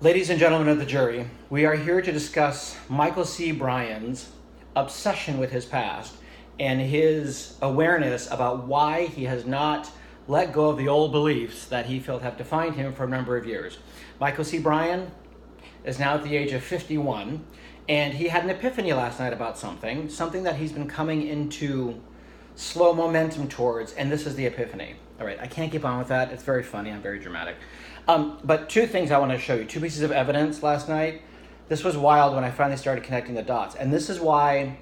Ladies and gentlemen of the jury, we are here to discuss Michael C. Bryan's obsession with his past and his awareness about why he has not let go of the old beliefs that he felt have defined him for a number of years. Michael C. Bryan is now at the age of 51, and he had an epiphany last night about something that he's been coming into slow momentum towards, and this is the epiphany. All right, I can't keep on with that. It's very funny. I'm very dramatic. But two things I want to show you. Two pieces of evidence last night. This was wild when I finally started connecting the dots. And this is why,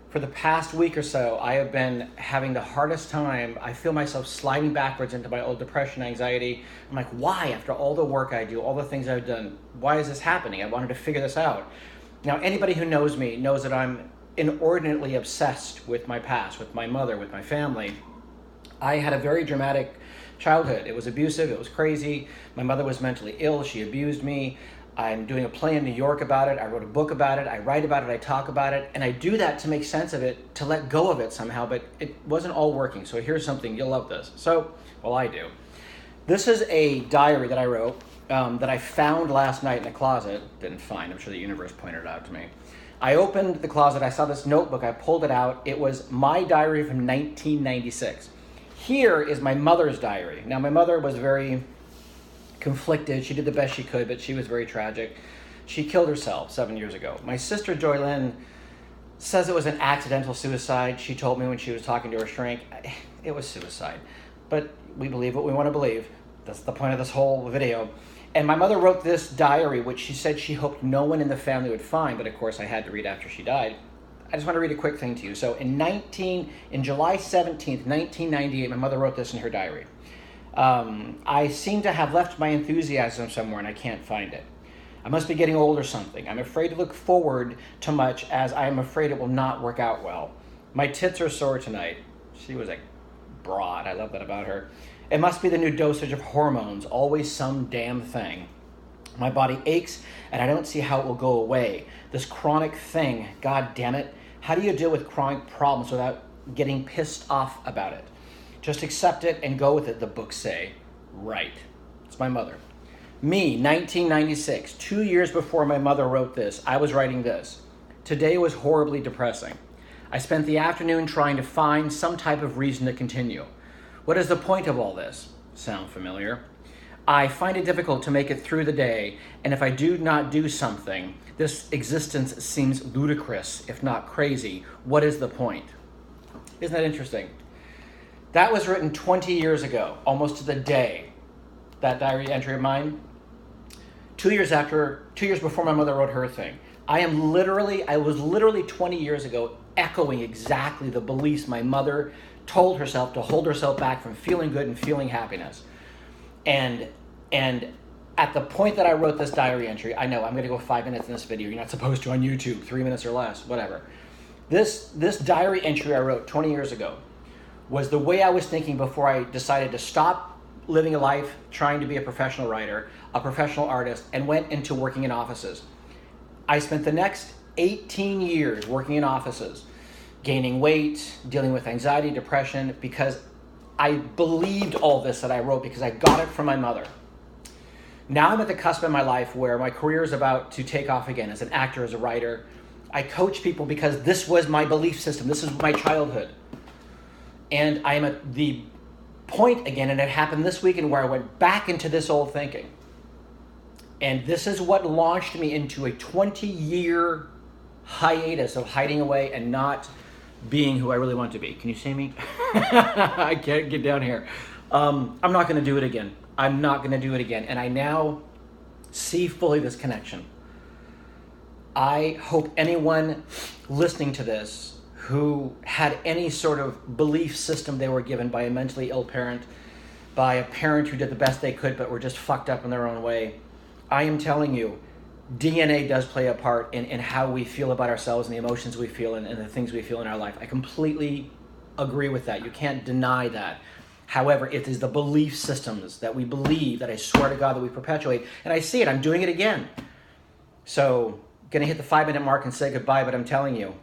for the past week or so, I have been having the hardest time. I feel myself sliding backwards into my old depression, anxiety. I'm like, why? After all the work I do, all the things I've done, why is this happening? I wanted to figure this out. Now, anybody who knows me knows that I'm inordinately obsessed with my past, with my mother, with my family. I had a very dramatic childhood. It was abusive. It was crazy. My mother was mentally ill. She abused me. I'm doing a play in New York about it. I wrote a book about it. I write about it. I talk about it. And I do that to make sense of it, to let go of it somehow, but it wasn't all working. So here's something. You'll love this. Well, I do. This is a diary that I wrote that I found last night in a closet. Didn't find. I'm sure the universe pointed it out to me. I opened the closet. I saw this notebook. I pulled it out. It was my diary from 1996. Here is my mother's diary. Now, my mother was very conflicted. She did the best she could, but she was very tragic. She killed herself 7 years ago. My sister, Joylyn, says it was an accidental suicide. She told me when she was talking to her shrink, it was suicide. But we believe what we want to believe. That's the point of this whole video. And my mother wrote this diary, which she said she hoped no one in the family would find, but of course I had to read after she died. I just want to read a quick thing to you. So in July 17th, 1998, my mother wrote this in her diary. I seem to have left my enthusiasm somewhere and I can't find it. I must be getting old or something. I'm afraid to look forward to much as I am afraid it will not work out well. My tits are sore tonight. She was a broad. I love that about her. It must be the new dosage of hormones, always some damn thing. My body aches and I don't see how it will go away. This chronic thing, God damn it. How do you deal with chronic problems without getting pissed off about it? Just accept it and go with it, the books say. Right. It's my mother. Me, 1996, 2 years before my mother wrote this, I was writing this. Today was horribly depressing. I spent the afternoon trying to find some type of reason to continue. What is the point of all this? Sound familiar? I find it difficult to make it through the day, and if I do not do something, this existence seems ludicrous, if not crazy. What is the point? Isn't that interesting? That was written 20 years ago, almost to the day, that diary entry of mine. 2 years before my mother wrote her thing. I was literally 20 years ago echoing exactly the beliefs my mother told herself to hold herself back from feeling good and feeling happiness. And at the point that I wrote this diary entry, I know I'm going to go 5 minutes in this video. You're not supposed to on YouTube, 3 minutes or less, whatever. This diary entry I wrote 20 years ago was the way I was thinking before I decided to stop living a life trying to be a professional writer, a professional artist, and went into working in offices. I spent the next 18 years working in offices, gaining weight, dealing with anxiety, depression, because I believed all this that I wrote because I got it from my mother. Now I'm at the cusp in my life where my career is about to take off again as an actor, as a writer. I coach people because this was my belief system. This is my childhood. And I am at the point again, and it happened this weekend, where I went back into this old thinking. And this is what launched me into a 20-year hiatus of hiding away and not being who I really want to be. Can you see me? I can't get down here. I'm not going to do it again. I'm not going to do it again. And I now see fully this connection. I hope anyone listening to this who had any sort of belief system they were given by a mentally ill parent, by a parent who did the best they could but were just fucked up in their own way, I am telling you, DNA does play a part in how we feel about ourselves and the emotions we feel and the things we feel in our life. I completely agree with that. You can't deny that. However, it is the belief systems that we believe, that I swear to God that we perpetuate. And I see it. I'm doing it again. So, going to hit the 5-minute mark and say goodbye, but I'm telling you,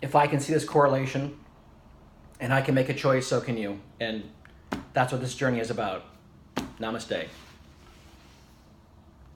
if I can see this correlation and I can make a choice, so can you. And that's what this journey is about. Namaste.